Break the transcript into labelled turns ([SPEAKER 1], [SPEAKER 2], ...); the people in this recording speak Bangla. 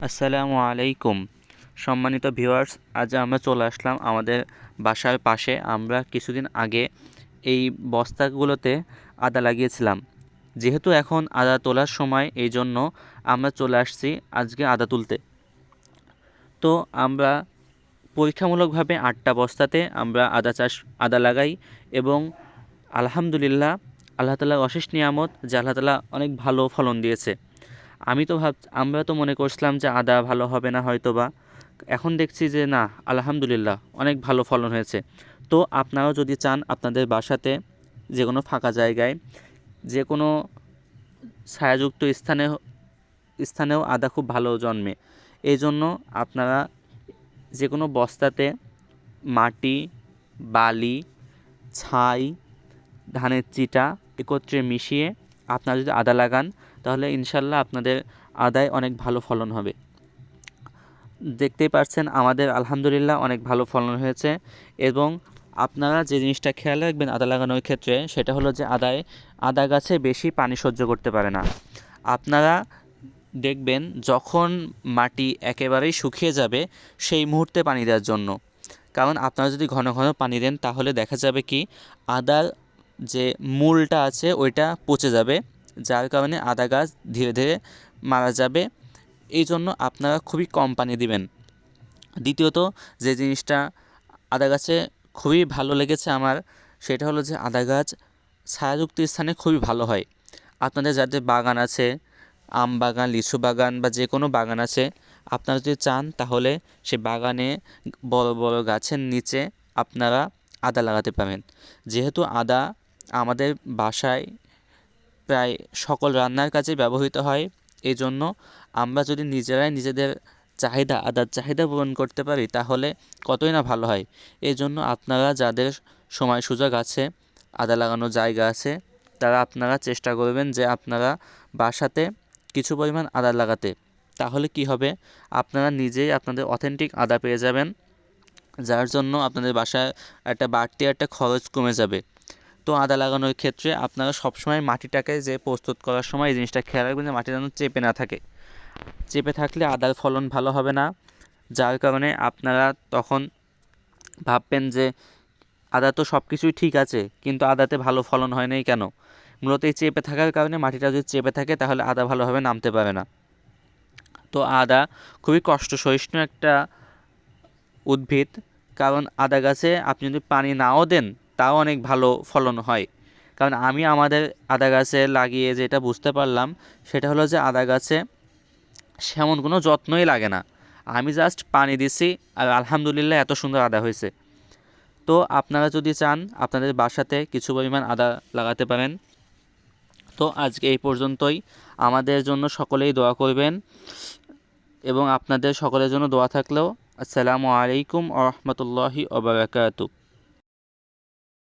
[SPEAKER 1] আসসালামু আলাইকুম। সম্মানিত ভিউয়ার্স, আজ আমরা চলে আসলাম আমাদের বাসার পাশে। আমরা কিছুদিন আগে এই বস্তাগুলোতে আদা লাগিয়েছিলাম। যেহেতু এখন আদা তোলার সময়, এই জন্য আমরা চলে আসছি আজকে আদা তুলতে। তো আমরা পরীক্ষামূলকভাবে 8টা বস্তাতে আমরা আদা লাগাই এবং আলহামদুলিল্লাহ, আল্লাহ তাআলার অশেষ নিয়ামত যে আল্লাহ তাআলা অনেক ভালো ফলন দিয়েছে। আমরা তো মনে করছিলাম যে আদা ভালো হবে না হয়তোবা। এখন দেখছি যে না, আলহামদুলিল্লাহ অনেক ভালো ফলন হয়েছে। তো আপনারাও যদি চান আপনাদের বাসাতে যে কোনো ফাঁকা জায়গায়, যে কোনো ছায়াযুক্ত স্থানেও আদা খুব ভালো জন্মে। এই জন্য আপনারা যে কোনো বস্তাতে মাটি, বালি, ছাই, ধানের চিটা একত্রে মিশিয়ে আপনারা যদি আদা লাগান, তাহলে ইনশাল্লাহ আপনাদের আদায় অনেক ভালো ফলন হবে। দেখতেই পাচ্ছেন আমাদের আলহামদুলিল্লাহ অনেক ভালো ফলন হয়েছে। এবং আপনারা যে জিনিসটা খেয়াল রাখবেন আদা লাগানোর ক্ষেত্রে, সেটা হলো যে আদা গাছে বেশি পানি সহ্য করতে পারে না। আপনারা দেখবেন যখন মাটি একেবারেই শুকিয়ে যাবে সেই মুহূর্তে পানি দেওয়ার জন্য। কারণ আপনারা যদি ঘন ঘন পানি দেন, তাহলে দেখা যাবে কি আদার যে মূলটা আছে ওইটা পচে যাবে, যার কারণে আদা গাছ ধীরে ধীরে মারা যাবে। এই জন্য আপনারা খুবই কম পানি দিবেন। দ্বিতীয়ত, যে জিনিসটা আদা গাছে খুবই ভালো লেগেছে আমার, সেটা হলো যে আদা গাছ ছায়াযুক্ত স্থানে খুবই ভালো হয়। আপনাদের যাদের বাগান আছে, আম বাগান, লিচু বাগান বা যে কোনো বাগান আছে, আপনারা যদি চান তাহলে সে বাগানে বড় বড় গাছের নিচে আপনারা আদা লাগাতে পারেন। যেহেতু আদা আমাদের বাসায় প্রায় সকল রান্নার কাজে ব্যবহৃত হয়, এই জন্য আমরা যদি নিজেরাই নিজেদের আদার চাহিদা পূরণ করতে পারি, তাহলে কতই না ভালো হয়। এই জন্য আপনারা যাদের সময় সুযোগ আছে, আদা লাগানোর জায়গা আছে, তারা আপনারা চেষ্টা করবেন যে আপনারা বাসাতে কিছু পরিমাণ আদা লাগাতে। তাহলে কি হবে, আপনারা নিজেই আপনাদের অথেন্টিক আদা পেয়ে যাবেন, যার জন্য আপনাদের বাসায় বাড়তি একটা খরচ কমে যাবে। তো আদা লাগানোর ক্ষেত্রে আপনারা সবসময় মাটিটাকে যে প্রস্তুত করার সময় এই জিনিসটা খেয়াল রাখবেন যে মাটি যেন চেপে না থাকে। চেপে থাকলে আদার ফলন ভালো হবে না, যার কারণে আপনারা তখন ভাববেন যে আদা তো সব কিছুই ঠিক আছে, কিন্তু আদাতে ভালো ফলন হয় নাই কেন। মূলত এই চেপে থাকার কারণে, মাটিটা যদি চেপে থাকে তাহলে আদা ভালোভাবে নামতে পারে না। তো আদা খুবই কষ্ট সহিষ্ণু একটা উদ্ভিদ, কারণ আদা গাছে আপনি যদি পানি নাও দেন তাও অনেক ভালো ফলন হয়। কারণ আমি আমাদের আদা গাছে লাগিয়ে যেটা বুঝতে পারলাম, সেটা হলো যে আদা গাছে সেমন কোনো যত্নই লাগে না। আমি জাস্ট পানি দিছি আর আলহামদুলিল্লাহ এত সুন্দর আদা হয়েছে। তো আপনারা যদি চান আপনাদের বাসাতে কিছু পরিমাণ আদা লাগাতে পারেন। তো আজকে এই পর্যন্তই। আমাদের জন্য সকলেই দোয়া করবেন এবং আপনাদের সকলের জন্য দোয়া থাকলেও। আসসালামু আলাইকুম ওয়া রাহমাতুল্লাহি ওয়া বারাকাতুহু।